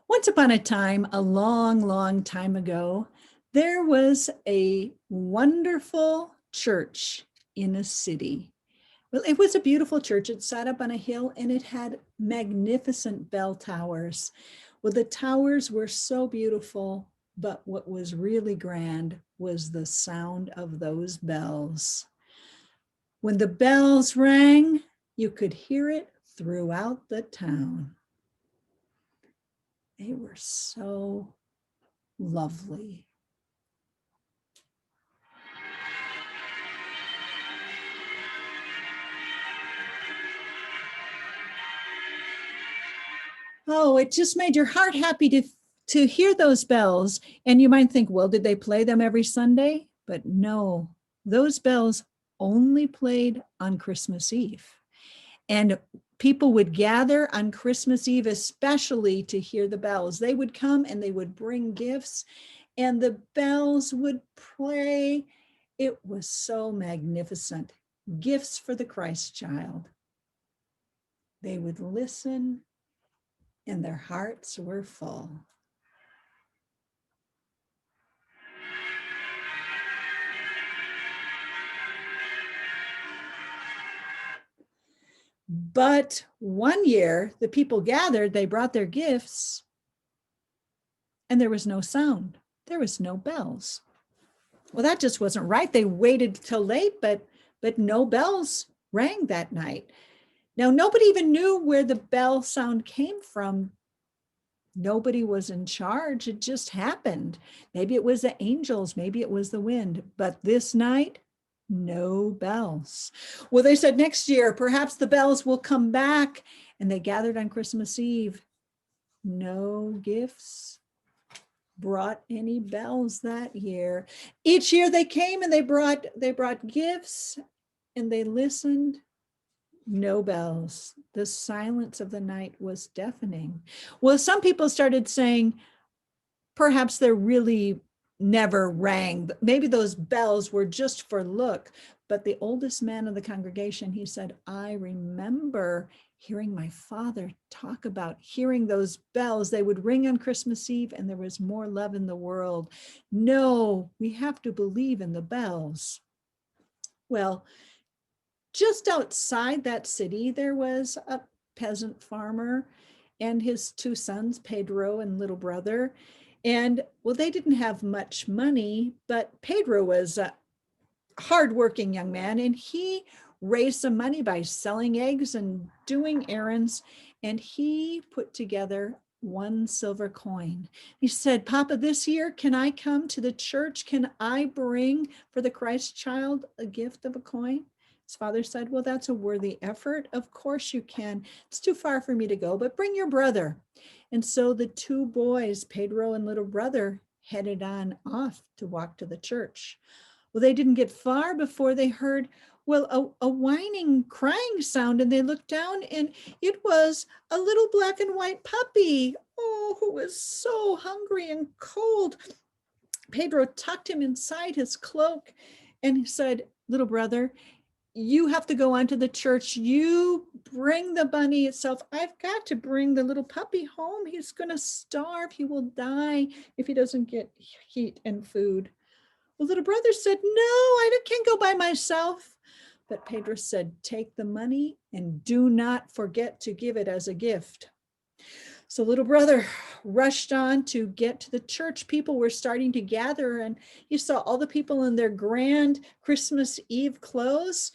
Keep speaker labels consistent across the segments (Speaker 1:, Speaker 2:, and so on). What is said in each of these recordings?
Speaker 1: Once upon a time, a long, long time ago, there was a wonderful church in a city. Well, it was a beautiful church. It sat up on a hill and it had magnificent bell towers. Well, the towers were so beautiful, but what was really grand was the sound of those bells. When the bells rang, you could hear it throughout the town. They were so lovely. Oh, it just made your heart happy to hear those bells. And you might think, well, did they play them every Sunday? But no, those bells only played on Christmas Eve. And people would gather on Christmas Eve, especially to hear the bells. They would come and they would bring gifts, and the bells would play. It was so magnificent. Gifts for the Christ child. They would listen and their hearts were full. But one year, the people gathered, they brought their gifts, and there was no sound. There was no bells. Well, that just wasn't right. They waited till late, but no bells rang that night. Now, nobody even knew where the bell sound came from. Nobody was in charge. It just happened. Maybe it was the angels, maybe it was the wind. But this night, no bells. Well, they said next year, perhaps the bells will come back. And they gathered on Christmas Eve. No gifts brought any bells that year. Each year they came and they brought gifts and they listened. No bells. The silence of the night was deafening. Well, some people started saying, perhaps they're really never rang. Maybe those bells were just for look. But the oldest man of the congregation, he said, I remember hearing my father talk about hearing those bells. They would ring on Christmas Eve and there was more love in the world. No, we have to believe in the bells. Well, just outside that city, there was a peasant farmer and his two sons, Pedro and little brother. And well, they didn't have much money, but Pedro was a hardworking young man and he raised some money by selling eggs and doing errands. And he put together one silver coin. He said, Papa, this year, can I come to the church? Can I bring for the Christ child a gift of a coin? His father said, well, that's a worthy effort. Of course you can. It's too far for me to go, but bring your brother. And so the two boys, Pedro and little brother, headed on off to walk to the church. Well, they didn't get far before they heard, well, a whining, crying sound, and they looked down, and it was a little black and white puppy, oh, who was so hungry and cold. Pedro tucked him inside his cloak, and he said, little brother, you have to go on to the church. You bring the bunny itself. I've got to bring the little puppy home. He's going to starve. He will die if he doesn't get heat and food. The little brother said, no, I can't go by myself. But Pedro said, take the money and do not forget to give it as a gift. So little brother rushed on to get to the church. People were starting to gather, and he saw all the people in their grand Christmas Eve clothes,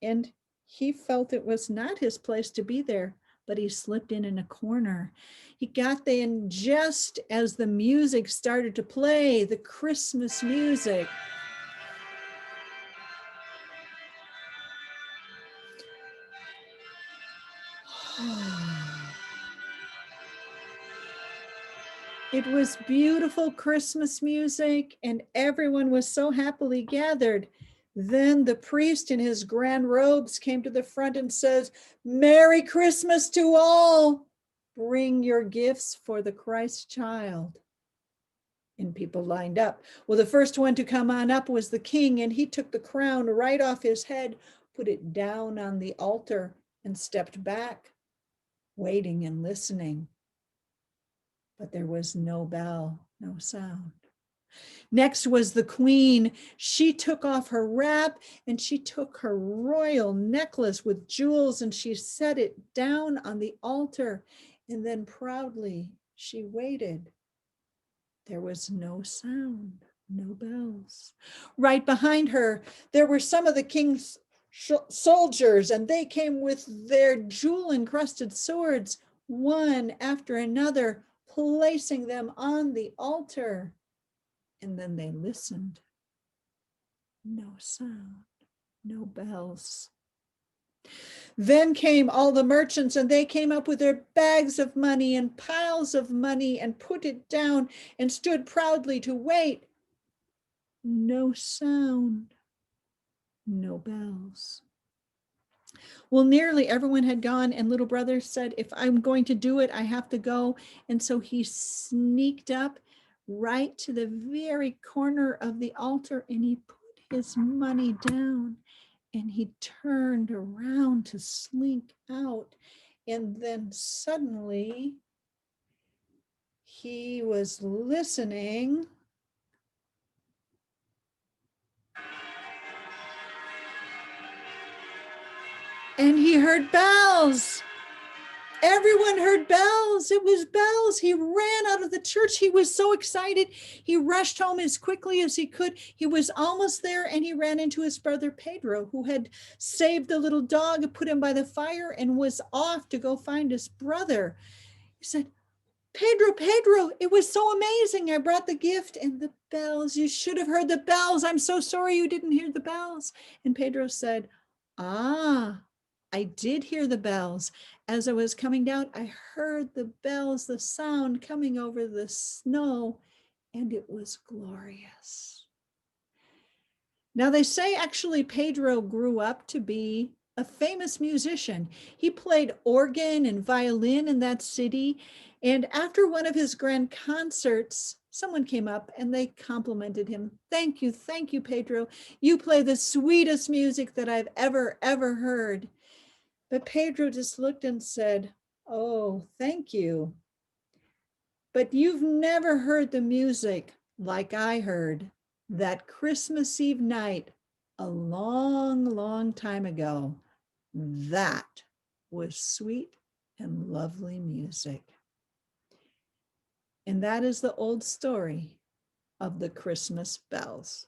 Speaker 1: and he felt it was not his place to be there, but he slipped in a corner. He got there, and just as the music started to play, the Christmas music, it was beautiful Christmas music, and everyone was so happily gathered. Then the priest in his grand robes came to the front and says, Merry Christmas to all. Bring your gifts for the Christ child. And people lined up. Well, the first one to come on up was the king, and he took the crown right off his head, put it down on the altar, and stepped back, waiting and listening. but there was no bell, no sound. Next was the queen. She took off her wrap and she took her royal necklace with jewels and she set it down on the altar. And then proudly she waited. There was no sound, no bells. Right behind her, there were some of the king's soldiers, and they came with their jewel-encrusted swords, one after another, placing them on the altar. And then they listened. No sound, no bells. Then came all the merchants, and they came up with their bags of money and piles of money and put it down and stood proudly to wait. No sound, no bells. Well, nearly everyone had gone, and little brother said, if I'm going to do it, I have to go. And so he sneaked up right to the very corner of the altar and he put his money down and he turned around to slink out. And then suddenly he was listening. And he heard bells. Everyone heard bells. It was bells. He ran out of the church. He was so excited. He rushed home as quickly as he could. He was almost there and he ran into his brother Pedro, who had saved the little dog, put him by the fire, and was off to go find his brother. He said, Pedro, it was so amazing. I brought the gift and the bells. You should have heard the bells. I'm so sorry you didn't hear the bells. And Pedro said, I did hear the bells. As I was coming down, I heard the bells, the sound coming over the snow, and it was glorious. Now, they say actually Pedro grew up to be a famous musician. He played organ and violin in that city. And after one of his grand concerts, someone came up and they complimented him. Thank you, Pedro. You play the sweetest music that I've ever heard. But Pedro just looked and said, oh, thank you. But you've never heard the music like I heard that Christmas Eve night a long time ago. That was sweet and lovely music. And that is the old story of the Christmas bells.